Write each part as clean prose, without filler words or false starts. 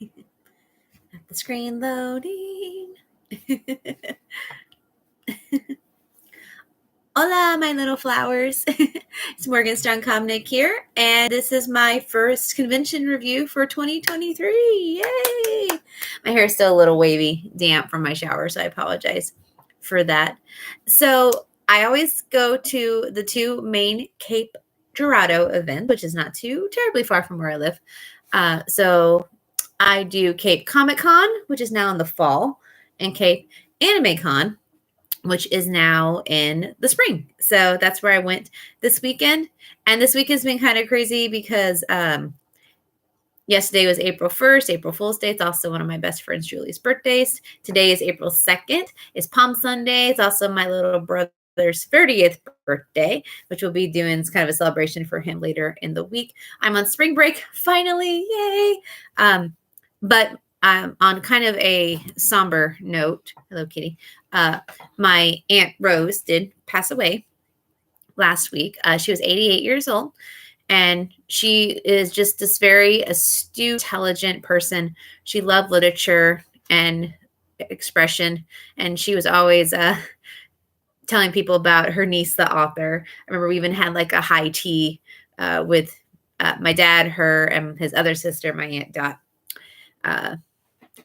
At the screen loading. Hola, my little flowers. It's Morgenstern Komnick here, and this is my first convention review for 2023. Yay! My hair is still a little wavy, damp from my shower, so I apologize for that. So I always go to the two main Cape Girardeau events, which is not too terribly far from where I live. So I do Cape Comic Con, which is now in the fall, and Cape Anime Con, which is now in the spring. So that's where I went this weekend. And this week has been kind of crazy because yesterday was April 1st, April Fool's Day. It's also one of my best friends, Julie's birthdays. Today is April 2nd. It's Palm Sunday. It's also my little brother's 30th birthday, which we'll be doing kind of a celebration for him later in the week. I'm on spring break, finally. Yay. But on kind of a somber note, hello, Kitty. My Aunt Rose did pass away last week. She was 88 years old, and she is just this very astute, intelligent person. She loved literature and expression, and she was always telling people about her niece, the author. I remember we even had like a high tea with my dad, her, and his other sister, my Aunt Dot,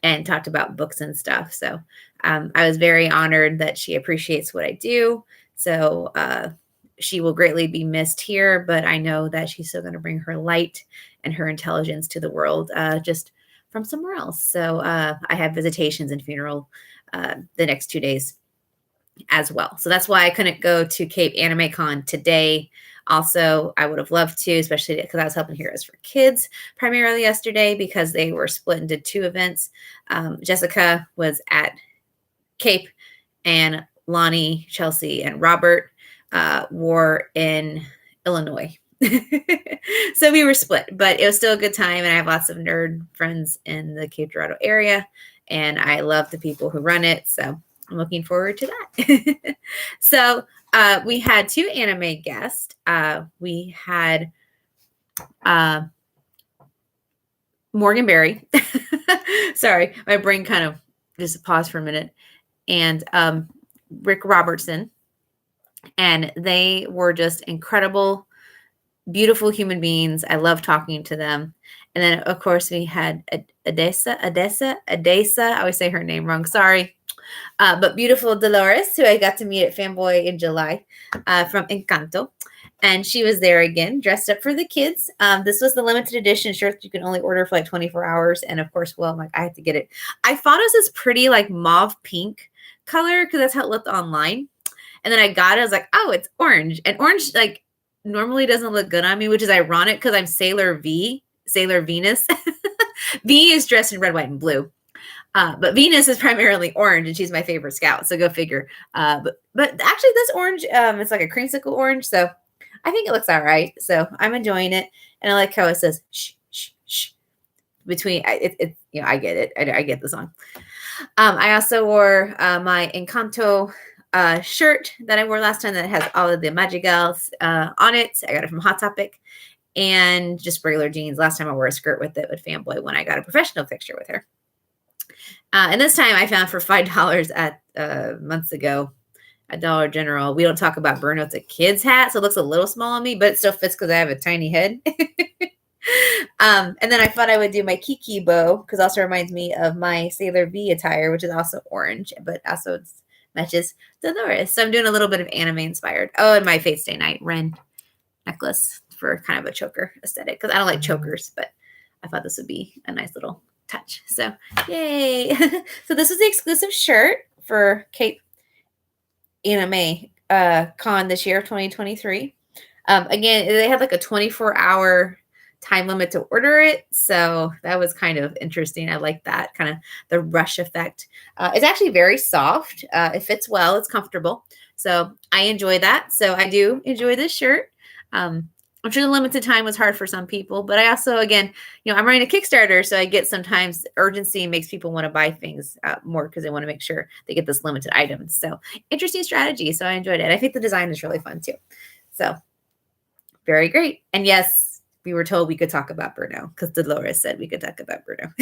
and talked about books and stuff. So I was very honored that she appreciates what I do. So she will greatly be missed here, but I know that she's still going to bring her light and her intelligence to the world just from somewhere else. So I have visitations and funeral the next 2 days as well. So that's why I couldn't go to Cape Anime Con today. Also, I would have loved to, especially because I was helping Heroes for Kids primarily yesterday because they were split into two events. Jessica was at Cape, and Lonnie, Chelsea, and Robert were in Illinois. So we were split, but it was still a good time, and I have lots of nerd friends in the Cape Girardeau area, and I love the people who run it, so I'm looking forward to that. So we had two anime guests. We had Morgan Berry. Sorry, my brain kind of just paused for a minute. And Rick Robertson. And they were just incredible, beautiful human beings. I love talking to them. And then, of course, we had Adesa. I always say her name wrong. Sorry. But beautiful Dolores, who I got to meet at Fanboy in July from Encanto. And she was there again, dressed up for the kids. This was the limited edition shirt you can only order for like 24 hours. And of course, well, like I had to get it. I thought it was this pretty like mauve pink color because that's how it looked online. And then I got it. I was like, oh, it's orange. And orange like normally doesn't look good on me, which is ironic because I'm Sailor Venus. V is dressed in red, white, and blue. But Venus is primarily orange, and she's my favorite scout. So go figure. But actually, this orange, it's like a creamsicle orange. So I think it looks all right. So I'm enjoying it, and I like how it says shh, shh, shh. Between it, I get it. I get the song. I also wore my Encanto shirt that I wore last time that has all of the Madrigals on it. I got it from Hot Topic, and just regular jeans. Last time I wore a skirt with it with Fanboy when I got a professional picture with her. And this time I found for $5 at months ago at Dollar General. We don't talk about Bruno. It's a kid's hat, so it looks a little small on me, but it still fits because I have a tiny head. And then I thought I would do my Kiki bow because it also reminds me of my Sailor V attire, which is also orange, but also it matches Dolores. So I'm doing a little bit of anime inspired. Oh, and my Fate Stay Night Ren necklace for kind of a choker aesthetic because I don't like chokers, but I thought this would be a nice little touch. So yay. So this is the exclusive shirt for Cape Anime Con this year, 2023. Again, they had like a 24-hour time limit to order it. So that was kind of interesting. I like that kind of the rush effect. It's actually very soft. It fits well. It's comfortable. So I enjoy that. So I do enjoy this shirt. I'm sure the limited time was hard for some people, but I also, again, I'm running a Kickstarter, so I get sometimes urgency makes people want to buy things more because they want to make sure they get this limited item. So interesting strategy. So I enjoyed it. I think the design is really fun too. So very great. And yes, we were told we could talk about Bruno because Dolores said we could talk about Bruno.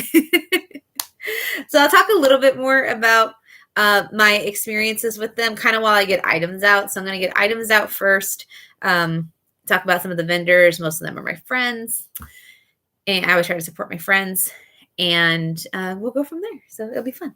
So I'll talk a little bit more about my experiences with them kind of while I get items out. So I'm going to get items out first, talk about some of the vendors. Most of them are my friends. And I always try to support my friends. And we'll go from there. So it'll be fun.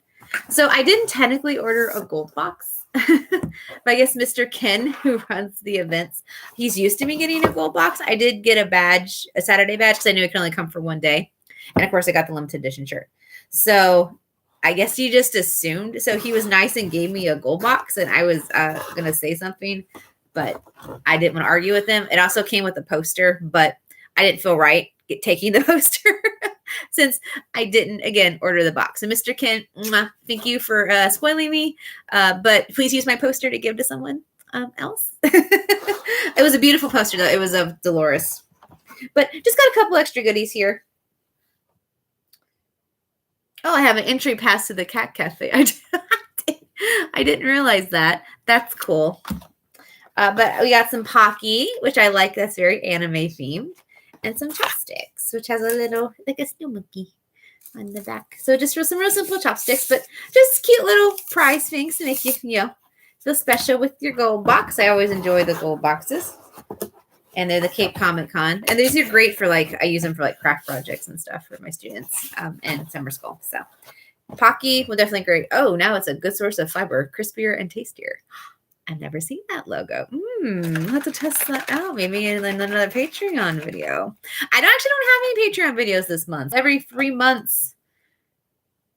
So I didn't technically order a gold box. But I guess Mr. Ken, who runs the events, he's used to me getting a gold box. I did get a badge, a Saturday badge, because I knew it could only come for one day. And of course, I got the limited edition shirt. So I guess he just assumed. So he was nice and gave me a gold box. And I was going to say something, but I didn't want to argue with him. It also came with a poster, but I didn't feel right taking the poster since I didn't, again, order the box. So Mr. Ken, thank you for spoiling me, but please use my poster to give to someone else. It was a beautiful poster, though. It was of Dolores. But just got a couple extra goodies here. Oh, I have an entry pass to the Cat Cafe. I didn't realize that. That's cool. But we got some Pocky, which I like. That's very anime themed. And some chopsticks, which has a little, like a snow monkey on the back. So just for some real simple chopsticks, but just cute little prize things to make you, feel special with your gold box. I always enjoy the gold boxes. And they're the Cape Comic Con. And these are great for I use them for craft projects and stuff for my students and summer school. So Pocky will definitely great. Oh, now it's a good source of fiber, crispier and tastier. I've never seen that logo. I'll have to test that out. Maybe in another Patreon video. I actually don't have any Patreon videos this month. Every 4 months,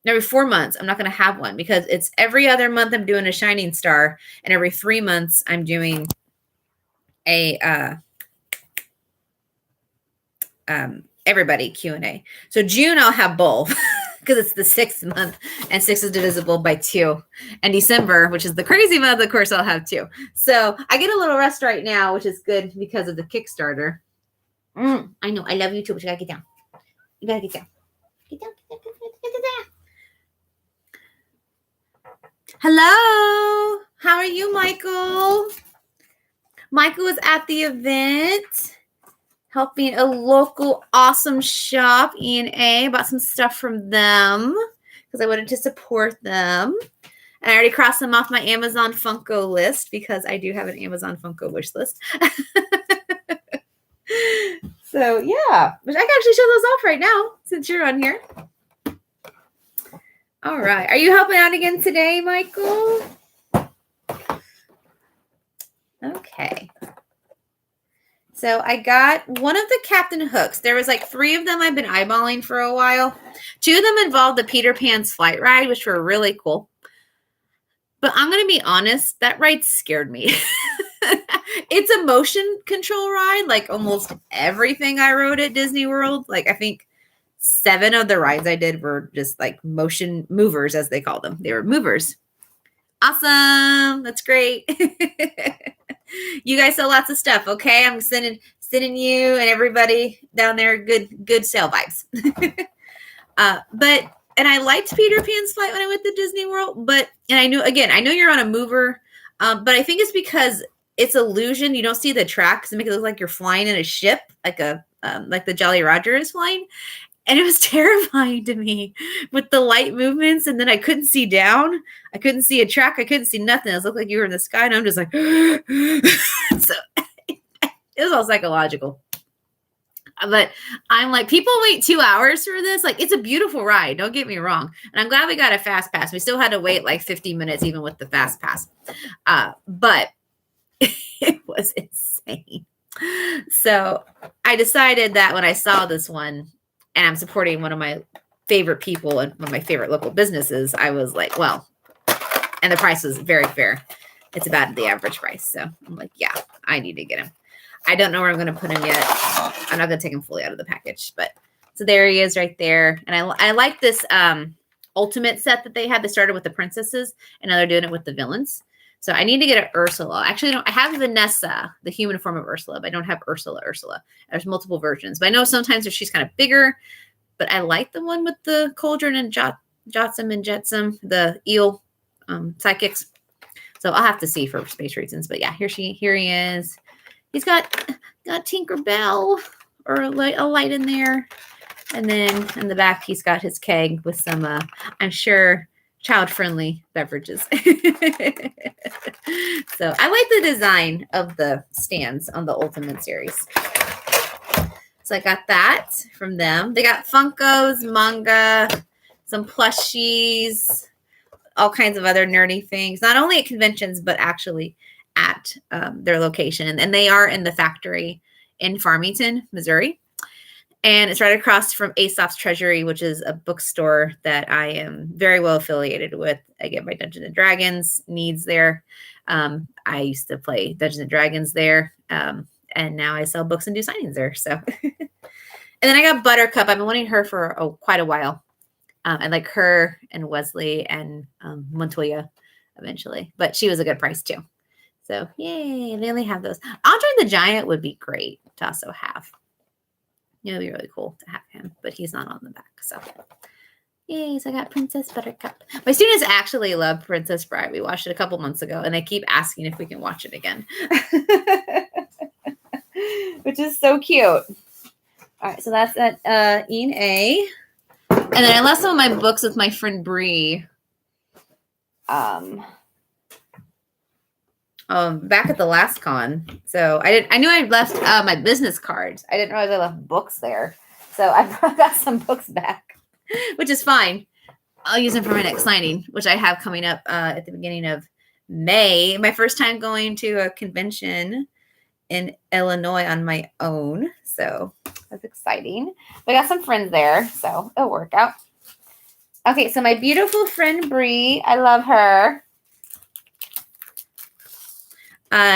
I'm not going to have one because it's every other month I'm doing a Shining Star. And every 3 months I'm doing a everybody Q&A. So June I'll have both. Because it's the 6th month, and 6 is divisible by 2. And December, which is the crazy month, of course, I'll have 2. So I get a little rest right now, which is good because of the Kickstarter. I know. I love you too, but you got to get down. You got to get down. Get down. Get down. Hello. How are you, Michael? Michael was at the event, helping a local awesome shop, E&A. Bought some stuff from them because I wanted to support them. And I already crossed them off my Amazon Funko list because I do have an Amazon Funko wish list. So, yeah. Which I can actually show those off right now since you're on here. All right. Are you helping out again today, Michael? Okay. So I got one of the Captain Hooks. There was 3 of them I've been eyeballing for a while. 2 of them involved the Peter Pan's flight ride, which were really cool. But I'm going to be honest, that ride scared me. It's a motion control ride, like almost everything I rode at Disney World. I think 7 of the rides I did were just motion movers, as they call them. They were movers. Awesome. That's great. You guys sell lots of stuff, okay? I'm sending you and everybody down there good sale vibes. And I liked Peter Pan's flight when I went to Disney World, and I know you're on a mover, but I think it's because it's illusion. You don't see the tracks and make it look like you're flying in a ship, like the Jolly Roger is flying. And it was terrifying to me with the light movements. And then I couldn't see down. I couldn't see a track. I couldn't see nothing. It looked like you were in the sky. And I'm just like, so it was all psychological. But I'm like, people wait 2 hours for this. It's a beautiful ride. Don't get me wrong. And I'm glad we got a fast pass. We still had to wait 50 minutes even with the fast pass. But it was insane. So I decided that when I saw this one, and I'm supporting one of my favorite people and one of my favorite local businesses, I was like, well, and the price was very fair. It's about the average price. So I'm like, yeah, I need to get him. I don't know where I'm going to put him yet. I'm not going to take him fully out of the package, but so there he is right there. And I like this ultimate set that they had. They started with the princesses and now they're doing it with the villains. So I need to get an Ursula. Actually, I have Vanessa, the human form of Ursula, but I don't have Ursula. There's multiple versions. But I know sometimes she's kind of bigger. But I like the one with the cauldron and Jetsam and Jetsam, the eel sidekicks. So I'll have to see for space reasons. But yeah, here he is. He's got Tinkerbell or a light in there. And then in the back, he's got his keg with some, I'm sure, child-friendly beverages. So I like the design of the stands on the Ultimate series. So I got that from them. They got Funkos, manga, some plushies, all kinds of other nerdy things, not only at conventions, but actually at their location. And they are in the factory in Farmington, Missouri. And it's right across from Aesop's Treasury, which is a bookstore that I am very well affiliated with. I get my Dungeons and Dragons needs there. I used to play Dungeons and Dragons there. And now I sell books and do signings there. So, and then I got Buttercup. I've been wanting her for quite a while. I like her and Wesley and Montoya eventually, but she was a good price too. So yay, they only have those. Andre the Giant would be great to also have. It would be really cool to have him, but he's not on the back. So yay, so I got Princess Buttercup. My students actually love Princess Bride. We watched it a couple months ago, and they keep asking if we can watch it again. Which is so cute. All right, so that's at E&A. And then I left some of my books with my friend Bree. Back at the last con. So I knew I left my business cards. I didn't realize I left books there. So I got some books back, which is fine. I'll use them for my next signing, which I have coming up at the beginning of May. My first time going to a convention in Illinois on my own. So that's exciting. But I got some friends there, so it'll work out. Okay, so my beautiful friend Bree, I love her.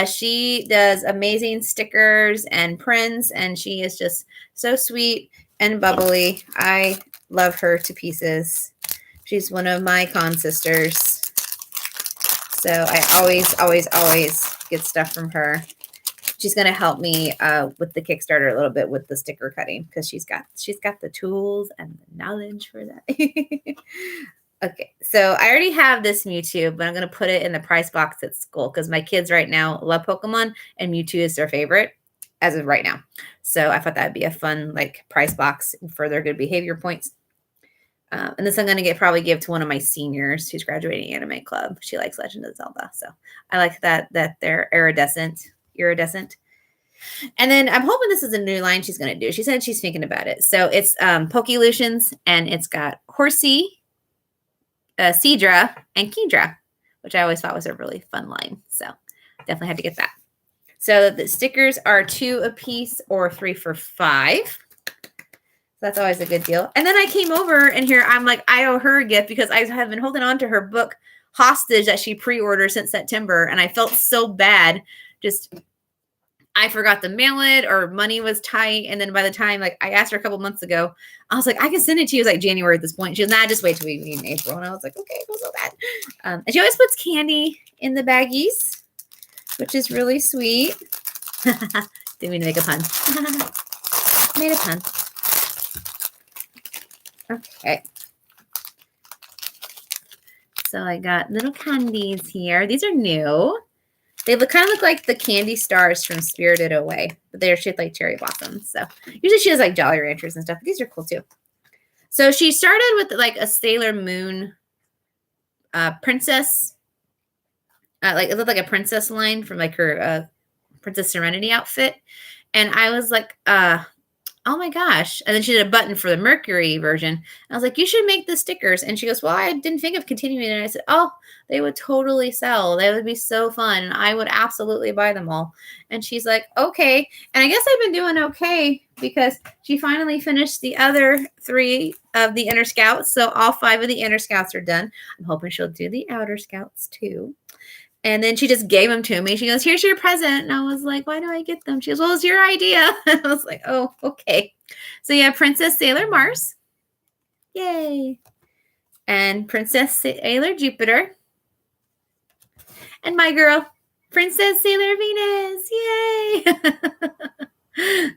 She does amazing stickers and prints, and she is just so sweet and bubbly. I love her to pieces. She's one of my con sisters. So I always get stuff from her. She's going to help me with the Kickstarter a little bit with the sticker cutting because she's got the tools and the knowledge for that. Okay, so I already have this Mewtwo, but I'm going to put it in the price box at school because my kids right now love Pokemon and Mewtwo is their favorite as of right now. So I thought that'd be a fun price box for their good behavior points. And this I'm going to probably give to one of my seniors who's graduating anime club. She likes Legend of Zelda. So I like that they're iridescent. And then I'm hoping this is a new line she's going to do. She said she's thinking about it. So it's Pokelutions, and it's got Horsey, Seadra, and Kingdra, which I always thought was a really fun line. So definitely had to get that. So the stickers are 2 a piece or 3 for $5. That's always a good deal. And then I came over and here I'm like, I owe her a gift because I have been holding on to her book Hostage that she pre-ordered since September. And I felt so bad. I forgot to mail it or money was tight. And then by the time, I asked her a couple months ago, I was like, I can send it to you. It was January at this point. She goes, nah, just wait till we meet in April. And I was like, okay, it was so bad. And she always puts candy in the baggies, which is really sweet. Didn't mean to make a pun. Made a pun. Okay. So I got little candies here. These are new. They kind of look like the candy stars from Spirited Away, but they're shaped like cherry blossoms. So usually she has Jolly Ranchers and stuff. But these are cool too. So she started with a Sailor Moon princess. It looked like a princess line from her Princess Serenity outfit. And I was like, oh my gosh. And then she did a button for the Mercury version. I was like, you should make the stickers. And she goes, well, I didn't think of continuing. And I said, oh, they would totally sell. They would be so fun. And I would absolutely buy them all. And she's like, okay. And I guess I've been doing okay because she finally finished the other 3 of the Inner Scouts. So all 5 of the Inner Scouts are done. I'm hoping she'll do the Outer Scouts too. And then she just gave them to me. She goes, here's your present. And I was like, why do I get them? She goes, well, it's your idea. I was like, oh, okay. So yeah, Princess Sailor Mars. Yay. And Princess Sailor Jupiter. And my girl, Princess Sailor Venus. Yay.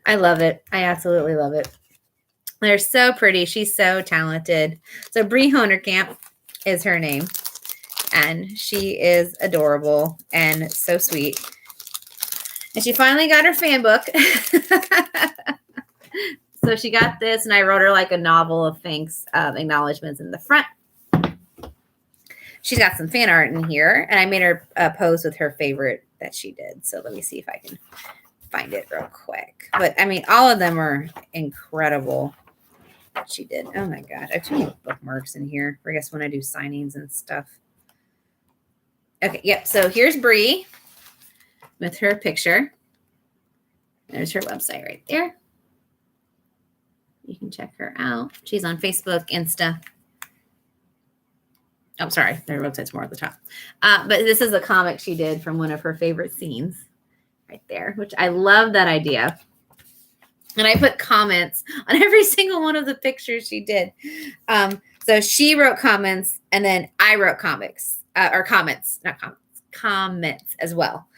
I love it. I absolutely love it. They're so pretty. She's so talented. So Bree Honerkamp is her name. And she is adorable and so sweet. And she finally got her fan book. So she got this, and I wrote her like a novel of thanks, acknowledgments in the front. She's got some fan art in here, and I made her pose with her favorite that she did. So let me see if I can find it real quick. But I mean, all of them are incredible. That she did. Oh my god, I have too many bookmarks in here. I guess when I do signings and stuff. Okay, yep. So here's Bree with her picture. There's her website right there. You can check her out. She's on Facebook, Insta. Oh, sorry. Their website's more at the top. But this is a comic she did from one of her favorite scenes right there, which I love that idea. And I put comments on every single one of the pictures she did. So she wrote comments, and then I wrote comics, or comments, not comments, comments as well,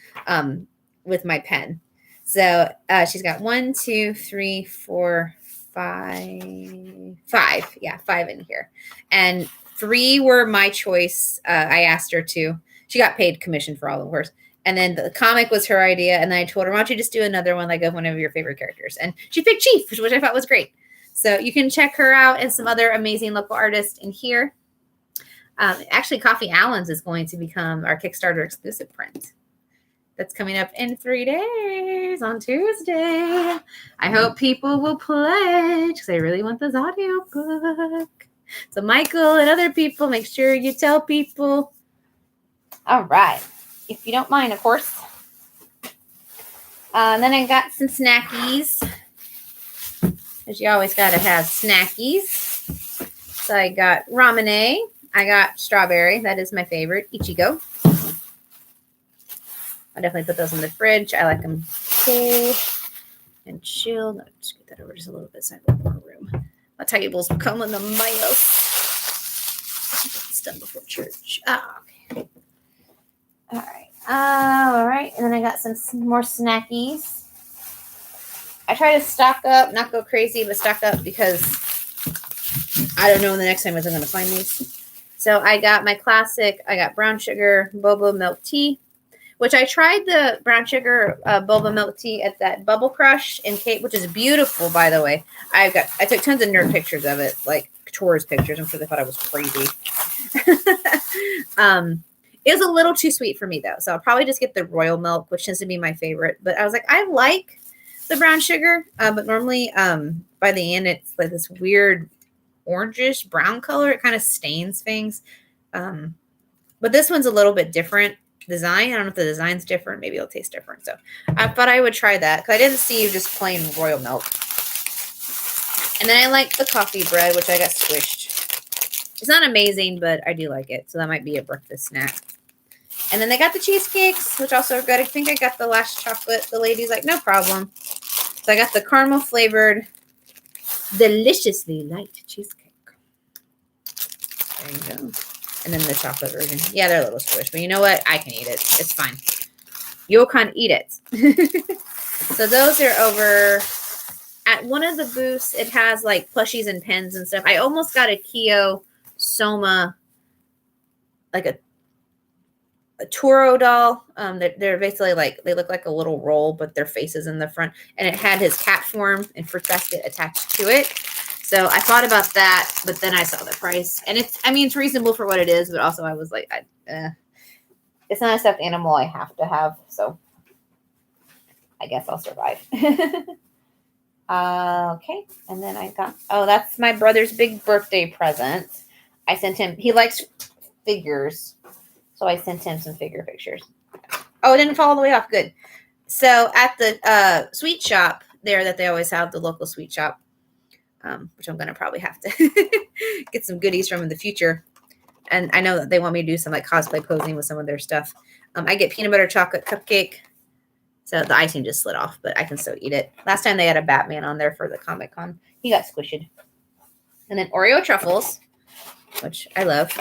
with my pen. So she's got 1, 2, 3, 4, 5. Yeah, 5 in here. And 3 were my choice. I asked her to. She got paid commission for all of hers. And then the comic was her idea. And then I told her, why don't you just do another one like of one of your favorite characters? And she picked Chief, which I thought was great. So you can check her out and some other amazing local artists in here. Actually, Coffee Allen's is going to become our Kickstarter exclusive print. That's coming up in 3 days on Tuesday. I hope people will pledge because I really want this audio book. So Michael and other people, make sure you tell people. All right. If you don't mind, of course. Then I got some snackies. Because you always got to have snackies. So I got Ramune. I got strawberry. That is my favorite. Ichigo. I'll definitely put those in the fridge. I like them cool and chilled. I'll just get that over just a little bit so I have more room. My tables will come in the mail. It's done before church. Okay. All right. All right. And then I got some more snackies. I try to stock up, not go crazy, but stock up because I don't know when the next time I'm going to find these. So I got my classic. I got brown sugar boba milk tea, which I tried the brown sugar boba milk tea at that Bubble Crush in Cape, which is beautiful, by the way. I took tons of nerd pictures of it, like tourist pictures. I'm sure they thought I was crazy. It was a little too sweet for me, though. So I'll probably just get the royal milk, which tends to be my favorite. But I was like, I like the brown sugar. But normally by the end, it's like this weird orangish brown color. It kind of stains things. But this one's a little bit different design. I don't know if the design's different. Maybe it'll taste different. So I thought I would try that because I didn't see just plain royal milk. And then I like the coffee bread, which I got squished. It's not amazing, but I do like it. So that might be a breakfast snack. And then they got the cheesecakes, which also are good. I think I got the last chocolate. The lady's like, no problem. So I got the caramel flavored, deliciously light cheesecake. There you go. And then the chocolate version. Yeah, they're a little squished, but you know what? I can eat it. It's fine. You can eat it. So those are over at one of the booths. It has like plushies and pens and stuff. I almost got a Kyo Soma, like a Toro doll. They're basically like, they look like a little roll, but their face is in the front. And it had his cat form and fruit basket attached to it. So I thought about that, but then I saw the price. And it's reasonable for what it is, but also I was like, it's not a stuffed animal I have to have. So I guess I'll survive. Okay. And then I got, that's my brother's big birthday present. I sent him, he likes figures. So I sent him some figure pictures. Oh, it didn't fall all the way off. Good. So at the sweet shop there that they always have, the local sweet shop, which I'm going to probably have to get some goodies from in the future. And I know that they want me to do some like cosplay posing with some of their stuff. I get peanut butter chocolate cupcake. So the icing just slid off, but I can still eat it. Last time they had a Batman on there for the Comic Con. He got squished. And then Oreo truffles, which I love.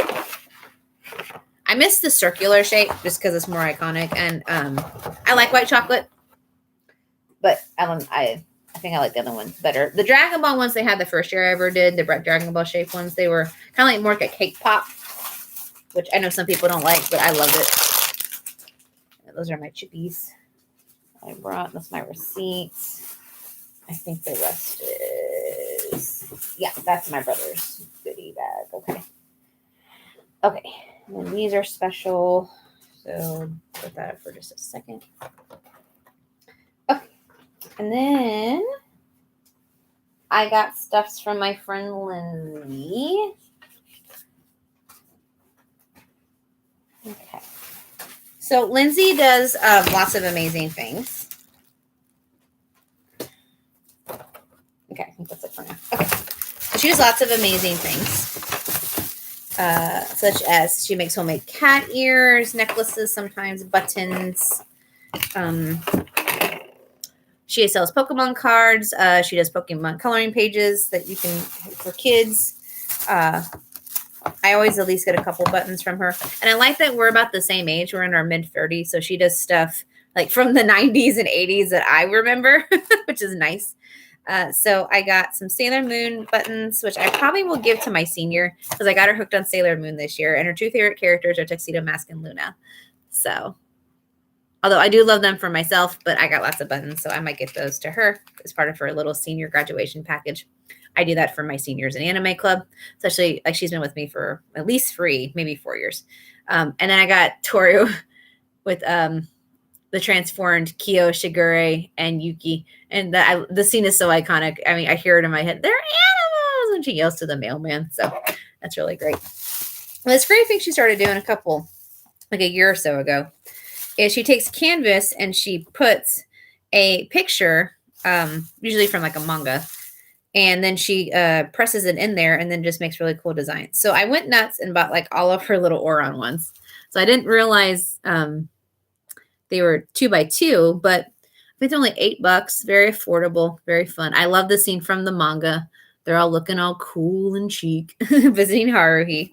I miss the circular shape just because it's more iconic. And I like white chocolate. But I think I like the other ones better. The Dragon Ball ones they had the first year I ever did, the Dragon Ball shaped ones, they were kind of like more like a cake pop, which I know some people don't like, but I loved it. Those are my chippies I brought. That's my receipts. I think the rest is, yeah, that's my brother's goodie bag. Okay. Okay. And these are special. So put that up for just a second. Okay. And then I got stuffs from my friend Lindsay. Okay. So Lindsay does lots of amazing things. Okay, I think that's it for now. Okay. So she does lots of amazing things. Such as she makes homemade cat ears, necklaces, sometimes buttons. She sells Pokemon cards. She does Pokemon coloring pages that you can for kids. I always at least get a couple buttons from her. And I like that we're about the same age. We're in our mid-30s. So she does stuff like from the 90s and 80s that I remember, which is nice. So I got some Sailor Moon buttons, which I probably will give to my senior because I got her hooked on Sailor Moon this year. And her two favorite characters are Tuxedo Mask and Luna. So, although I do love them for myself, but I got lots of buttons. So I might get those to her as part of her little senior graduation package. I do that for my seniors in anime club, especially like she's been with me for at least 3, maybe 4 years. And then I got Toru with the transformed Kyo, Shigure, and Yuki. And the scene is so iconic. I mean, I hear it in my head. They're animals! And she yells to the mailman. So that's really great. Well, this great thing she started doing like a year or so ago, is she takes canvas and she puts a picture, usually from like a manga, and then she presses it in there and then just makes really cool designs. So I went nuts and bought like all of her little Oron ones. So I didn't realize they were 2x2, but I think they're only $8. Very affordable, very fun. I love the scene from the manga. They're all looking all cool and chic, visiting Haruhi.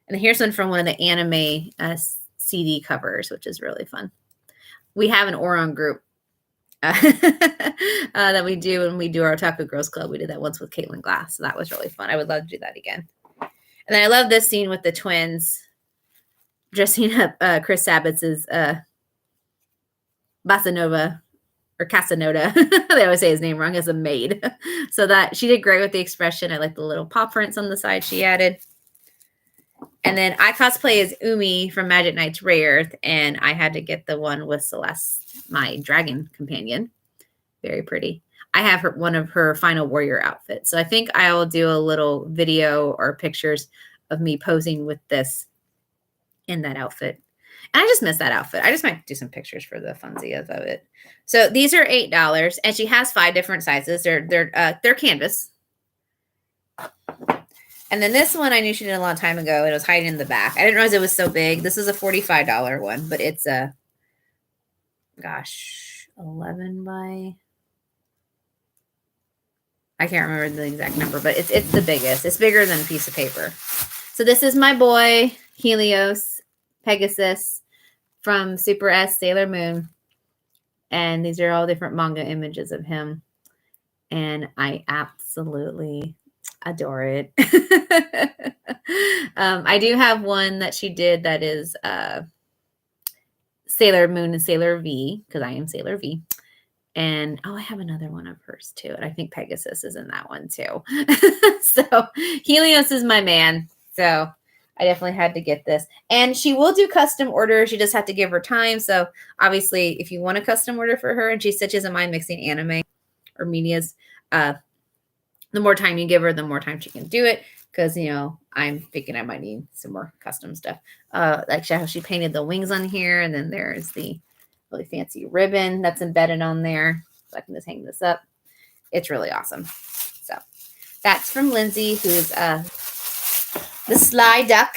And here's one from one of the anime CD covers, which is really fun. We have an Oron group that we do when we do our Otaku Girls Club. We did that once with Caitlin Glass, so that was really fun. I would love to do that again. And then I love this scene with the twins dressing up Chris Sabatz's Basanova or Casanova. They always say his name wrong, as a maid. So that she did great with the expression. I like the little paw prints on the side she added. And then I cosplay as Umi from Magic Knights Rayearth, and I had to get the one with Celeste, my dragon companion. Very pretty. I have one of her Final Warrior outfits. So I think I will do a little video or pictures of me posing with this in that outfit. And I just miss that outfit. I just might do some pictures for the funsies of it. So these are $8, and she has 5 different sizes. They're canvas. And then this one I knew she did a long time ago. It was hiding in the back. I didn't realize it was so big. This is a $45 one, but it's a, 11 by, I can't remember the exact number, but it's the biggest. It's bigger than a piece of paper. So this is my boy, Helios Pegasus from Super S Sailor Moon. And these are all different manga images of him. And I absolutely adore it. I do have one that she did that is Sailor Moon and Sailor V, because I am Sailor V. And I have another one of hers too. And I think Pegasus is in that one too. So Helios is my man. So I definitely had to get this. And she will do custom orders. You just have to give her time. So obviously, if you want a custom order for her, and she said she doesn't mind mixing anime or medias, the more time you give her, the more time she can do it. Because, I'm thinking I might need some more custom stuff. Like how she painted the wings on here. And then there's the really fancy ribbon that's embedded on there. So I can just hang this up. It's really awesome. So that's from Lindsay, who's the Sly Duck.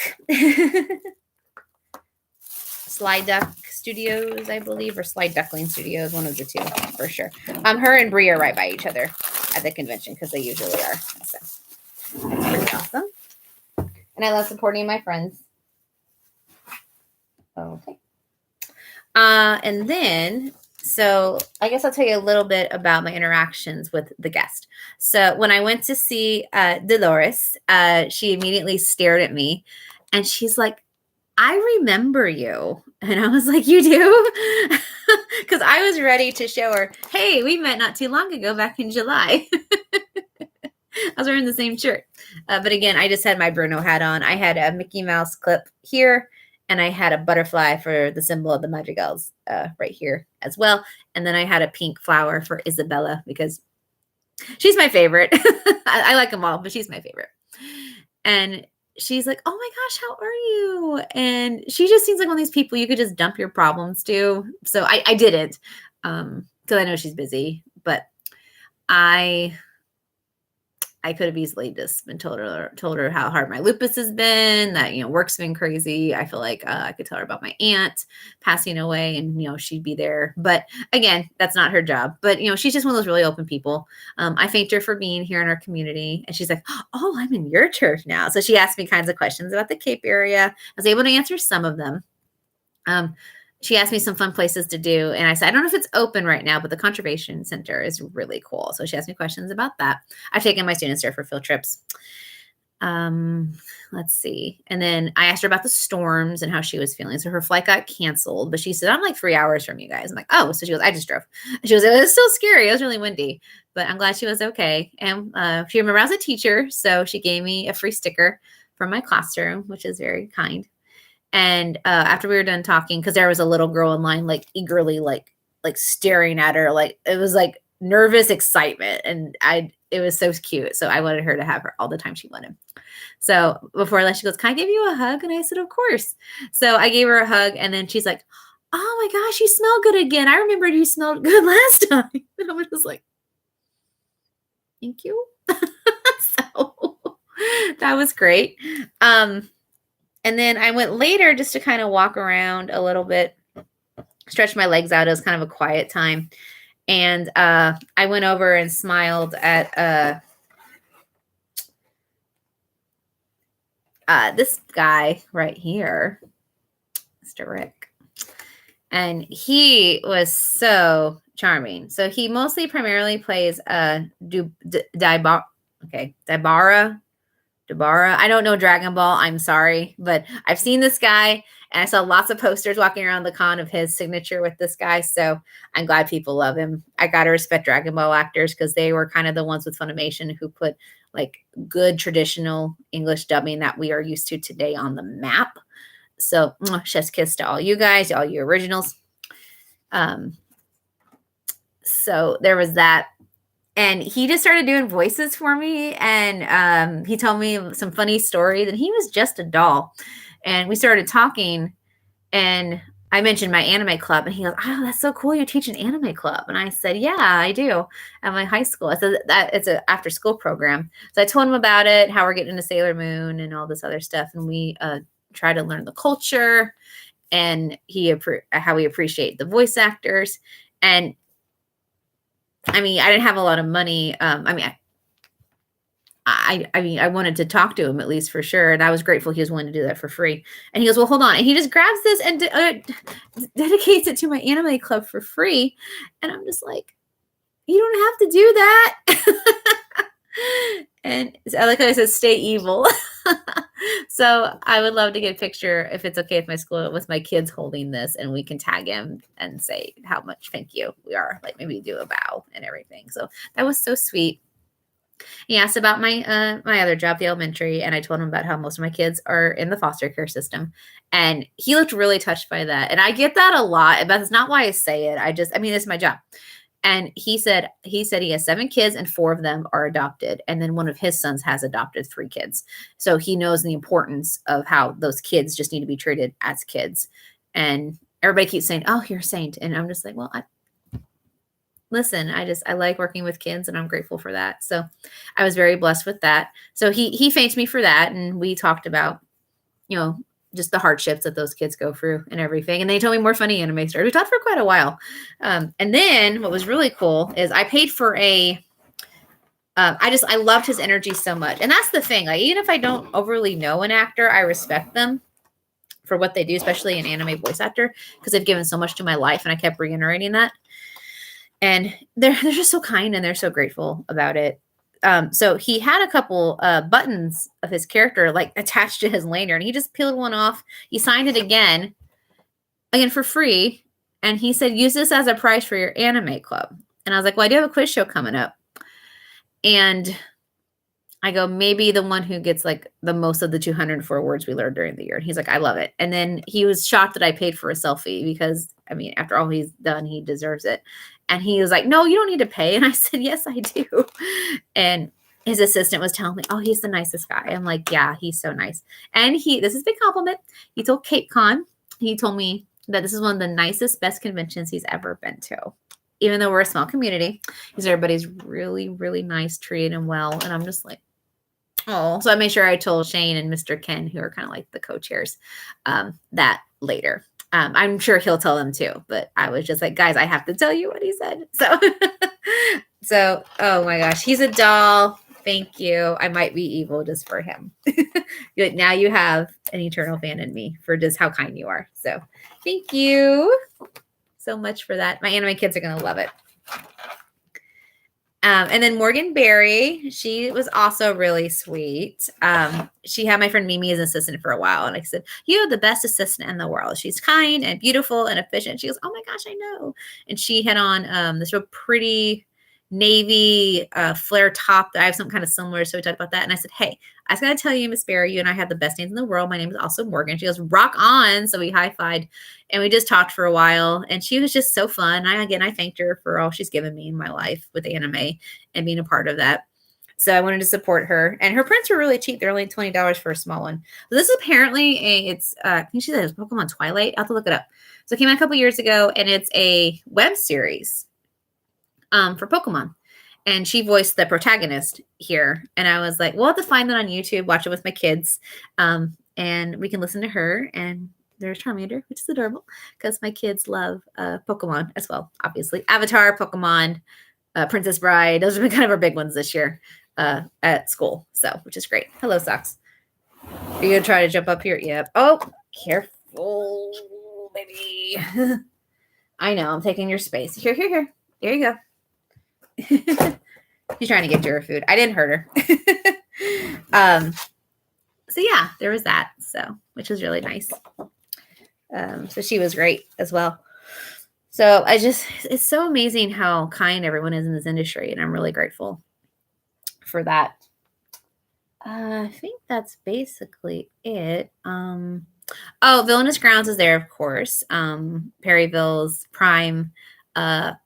Sly Duck Studios, I believe, or Sly Duckling Studios, one of the two for sure. Her and Brie are right by each other at the convention because they usually are. So that's pretty awesome. And I love supporting my friends. Okay. And then, so I guess I'll tell you a little bit about my interactions with the guest. So when I went to see Dolores, she immediately stared at me and she's like, I remember you. And I was like, you do? Because I was ready to show her, hey, we met not too long ago back in July. I was wearing the same shirt. But again, I just had my Bruno hat on. I had a Mickey Mouse clip here, and I had a butterfly for the symbol of the Madrigals right here as well. And then I had a pink flower for Isabella because she's my favorite. I like them all, but she's my favorite. And she's like, oh my gosh, how are you? And she just seems like one of these people you could just dump your problems to. So I didn't, because I know she's busy, but I could have easily just been told her how hard my lupus has been, that, work's been crazy. I feel like I could tell her about my aunt passing away and, she'd be there. But again, that's not her job. But, she's just one of those really open people. I thanked her for being here in our community. And she's like, oh, I'm in your church now. So she asked me kinds of questions about the Cape area. I was able to answer some of them. She asked me some fun places to do. And I said, I don't know if it's open right now, but the Conservation Center is really cool. So she asked me questions about that. I've taken my students there for field trips. Let's see. And then I asked her about the storms and how she was feeling. So her flight got canceled, but she said, I'm like 3 hours from you guys. I'm like, oh, so she goes, I just drove. She goes, it was still scary. It was really windy, but I'm glad she was okay. And she remembered I was a teacher. So she gave me a free sticker from my classroom, which is very kind. And after we were done talking, because there was a little girl in line, like eagerly, like staring at her, like it was like nervous excitement, and it was so cute. So I wanted her to have her all the time she wanted. So before I left, she goes, "Can I give you a hug?" And I said, "Of course." So I gave her a hug, and then she's like, "Oh my gosh, you smell good again. I remembered you smelled good last time." And I was just like, "Thank you." So that was great. And then I went later just to kind of walk around a little bit, stretch my legs out. It was kind of a quiet time. And I went over and smiled at this guy right here, Mr. Rick. And he was so charming. So he primarily plays Daibara. I don't know Dragon Ball. I'm sorry, but I've seen this guy and I saw lots of posters walking around the con of his signature with this guy. So I'm glad people love him. I got to respect Dragon Ball actors because they were kind of the ones with Funimation who put like good traditional English dubbing that we are used to today on the map. So chef's kiss to all you guys, all you originals. So there was that. And he just started doing voices for me. And he told me some funny stories. And he was just a doll. And we started talking. And I mentioned my anime club. And he goes, "Oh, that's so cool. You teach an anime club." And I said, "Yeah, I do at my high school." I said, that it's an after school program. So I told him about it, how we're getting into Sailor Moon and all this other stuff. And we try to learn the culture and how we appreciate the voice actors. And I mean, I didn't have a lot of money. I wanted to talk to him at least for sure. And I was grateful he was willing to do that for free. And he goes, "Well, hold on." And he just grabs this and dedicates it to my anime club for free. And I'm just like, you don't have to do that. And like I said, stay evil. So I would love to get a picture, if it's okay with my kids holding this, and we can tag him and say how much thank you we are, like maybe do a bow and everything. So that was so sweet. He asked about my my other job, the elementary, and I told him about how most of my kids are in the foster care system. And he looked really touched by that. And I get that a lot, but that's not why I say it. It's my job. And he said he has 7 kids and 4 of them are adopted. And then one of his sons has adopted 3 kids. So he knows the importance of how those kids just need to be treated as kids. And everybody keeps saying, "Oh, you're a saint." And I'm just like, well, listen, I like working with kids and I'm grateful for that. So I was very blessed with that. So he thanked me for that. And we talked about, just the hardships that those kids go through and everything. And they told me more funny anime stories. We talked for quite a while. And then what was really cool is I paid for I loved his energy so much. And that's the thing. Like, even if I don't overly know an actor, I respect them for what they do, especially an anime voice actor, because they've given so much to my life. And I kept reiterating that. And they're just so kind and they're so grateful about it. So he had a couple buttons of his character like attached to his lanyard, and he just peeled one off. He signed it again for free, and he said, use this as a prize for your anime club. And I was like, well, I do have a quiz show coming up, and I go, maybe the one who gets like the most of the 204 words we learned during the year. And he's like, I love it. And then he was shocked that I paid for a selfie because, I mean, after all he's done, he deserves it. And he was like, no, you don't need to pay. And I said, yes, I do. And his assistant was telling me, oh, he's the nicest guy. I'm like, yeah, he's so nice. And this is a big compliment. He told CapeCon, he told me that this is one of the nicest, best conventions he's ever been to. Even though we're a small community, because everybody's really, really nice, treating him well. And I'm just like, oh, so I made sure I told Shane and Mr. Ken, who are kind of like the co-chairs, that later. I'm sure he'll tell them too, but I was just like, guys, I have to tell you what he said. So, oh my gosh, he's a doll. Thank you. I might be evil just for him. Now you have an eternal fan in me for just how kind you are. So thank you so much for that. My anime kids are going to love it. And then Morgan Berry, she was also really sweet. She had my friend Mimi as an assistant for a while. And I said, you have the best assistant in the world. She's kind and beautiful and efficient. She goes, oh my gosh, I know. And she had on this real pretty navy flare top that I have something kind of similar. So we talked about that. And I said, hey, I was going to tell you, Miss Berry, you and I have the best names in the world. My name is also Morgan. She goes, rock on. So we high-fived and we just talked for a while. And she was just so fun. I thanked her for all she's given me in my life with anime and being a part of that. So I wanted to support her. And her prints were really cheap. They're only $20 for a small one. So this is apparently I think she said it was Pokemon Twilight. I'll have to look it up. So it came out a couple years ago, and it's a web series for Pokemon. And she voiced the protagonist here. And I was like, we'll have to find that on YouTube, watch it with my kids. And we can listen to her. And there's Charmander, which is adorable because my kids love Pokemon as well, obviously. Avatar, Pokemon, Princess Bride. Those have been kind of our big ones this year at school. So, which is great. Hello, Socks. Are you going to try to jump up here? Yep. Oh, careful, baby. I know. I'm taking your space. Here. There you go. She's trying to get to her food. I didn't hurt her. So yeah, there was that. So, which was really nice. So she was great as well. So it's so amazing how kind everyone is in this industry. And I'm really grateful for that. I think that's basically it. Villainous Grounds is there, of course. Perryville's prime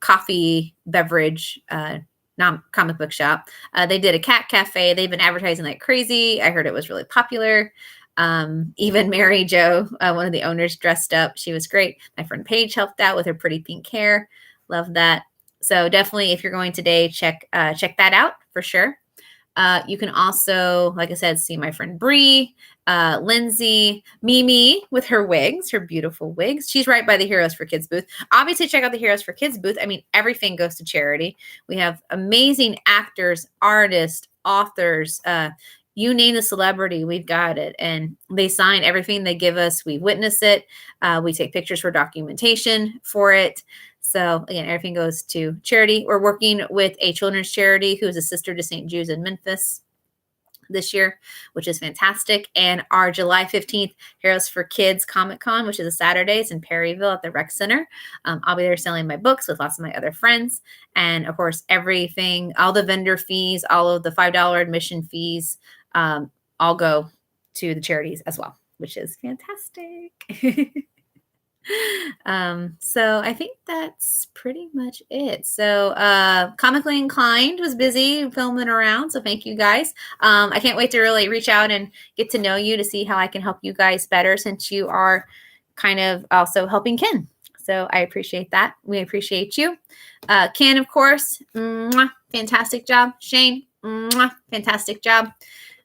coffee beverage comic book shop. They did a cat cafe. They've been advertising like crazy. I heard it was really popular. Even Mary Jo, one of the owners, dressed up. She was great. My friend Paige helped out with her pretty pink hair. Love that. So definitely, if you're going today, check that out for sure. You can also, like I said, see my friend Bree, Lindsay, Mimi with her wigs, her beautiful wigs. She's right by the Heroes for Kids booth. Obviously, check out the Heroes for Kids booth. I mean, everything goes to charity. We have amazing actors, artists, authors, you name the celebrity, we've got it. And they sign everything they give us. We witness it. We take pictures for documentation for it. So again, everything goes to charity. We're working with a children's charity who is a sister to St. Jude's in Memphis this year, which is fantastic. And our July 15th Heroes for Kids Comic Con, which is a Saturday, is in Perryville at the Rec Center. I'll be there selling my books with lots of my other friends. And of course, everything, all the vendor fees, all of the $5 admission fees, all go to the charities as well, which is fantastic. So I think that's pretty much it. So Comically Inclined was busy filming around, so thank you guys. I can't wait to really reach out and get to know you to see how I can help you guys better, since you are kind of also helping Ken. So I appreciate that. We appreciate you. Ken, of course, fantastic job. Shane, fantastic job.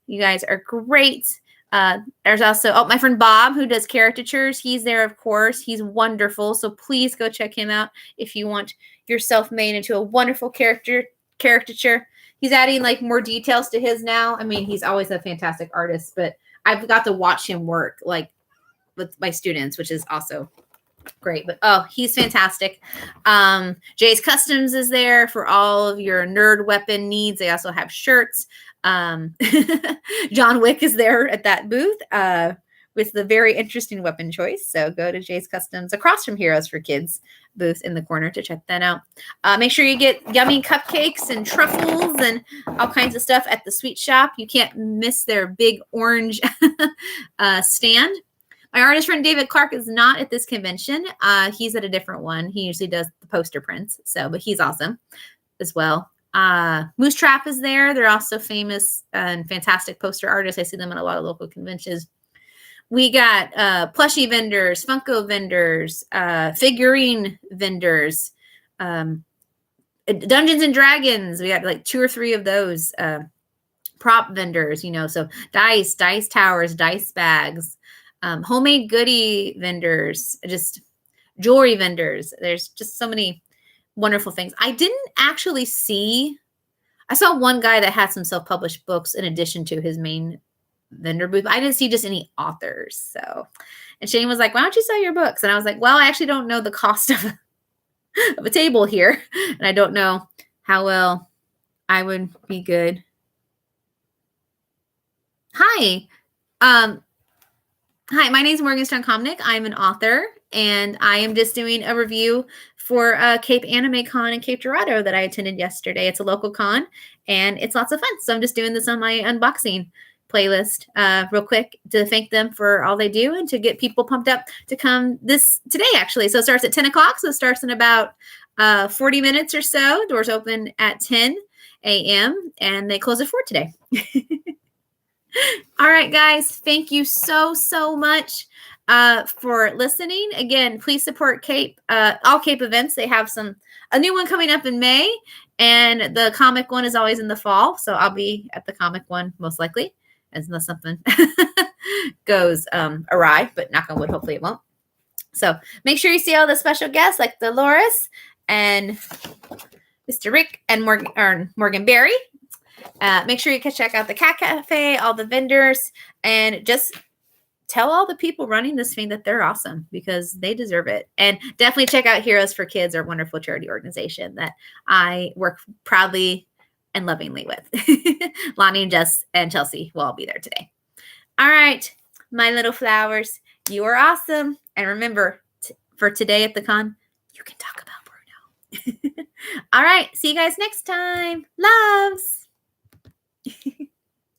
You guys are great. There's also, my friend Bob, who does caricatures. He's there, of course. He's wonderful. So please go check him out if you want yourself made into a wonderful caricature. He's adding like more details to his now. I mean, he's always a fantastic artist, but I've got to watch him work like with my students, which is also great. But oh, he's fantastic. Jay's Customs is there for all of your nerd weapon needs. They also have shirts. John Wick is there at that booth with the very interesting weapon choice. So go to Jay's Customs across from Heroes for Kids booth in the corner to check that out. Make sure you get yummy cupcakes and truffles and all kinds of stuff at the sweet shop. You can't miss their big orange stand. My artist friend David Clark is not at this convention. He's at a different one. He usually does the poster prints. But he's awesome as well. Moose Trap is there. They're also famous and fantastic poster artists. I see them at a lot of local conventions. We got plushie vendors, Funko vendors, figurine vendors, Dungeons and Dragons. We got like 2 or 3 of those prop vendors, so dice towers, dice bags, homemade goodie vendors, just jewelry vendors. There's just so many wonderful things. I saw one guy that had some self-published books in addition to his main vendor booth. I didn't see just any authors. And Shane was like, why don't you sell your books? And I was like, well, I actually don't know the cost of a table here. And I don't know how well I would be good. Hi. Hi, my name is Morganstone Komnick. I'm an author, and I am just doing a review for Cape Anime Con in Cape Girardeau that I attended yesterday. It's a local con, and it's lots of fun. So I'm just doing this on my unboxing playlist real quick to thank them for all they do and to get people pumped up to come today, actually. So it starts at 10 o'clock. So it starts in about 40 minutes or so. Doors open at 10 a.m. and they close at 4 today. All right, guys. Thank you so much for listening. Again, please support Cape, all Cape events. They have a new one coming up in May, and the comic one is always in the fall. So I'll be at the comic one most likely, unless something goes awry, but knock on wood, hopefully it won't. So make sure you see all the special guests like Dolores and Mr. Rick and Morgan Berry. Make sure you can check out the Cat Cafe, all the vendors, and just tell all the people running this thing that they're awesome because they deserve it. And definitely check out Heroes for Kids, our wonderful charity organization that I work proudly and lovingly with. Lonnie and Jess and Chelsea will all be there today. All right, my little flowers, you are awesome. And remember, for today at the con, you can talk about Bruno. All right, see you guys next time. Loves.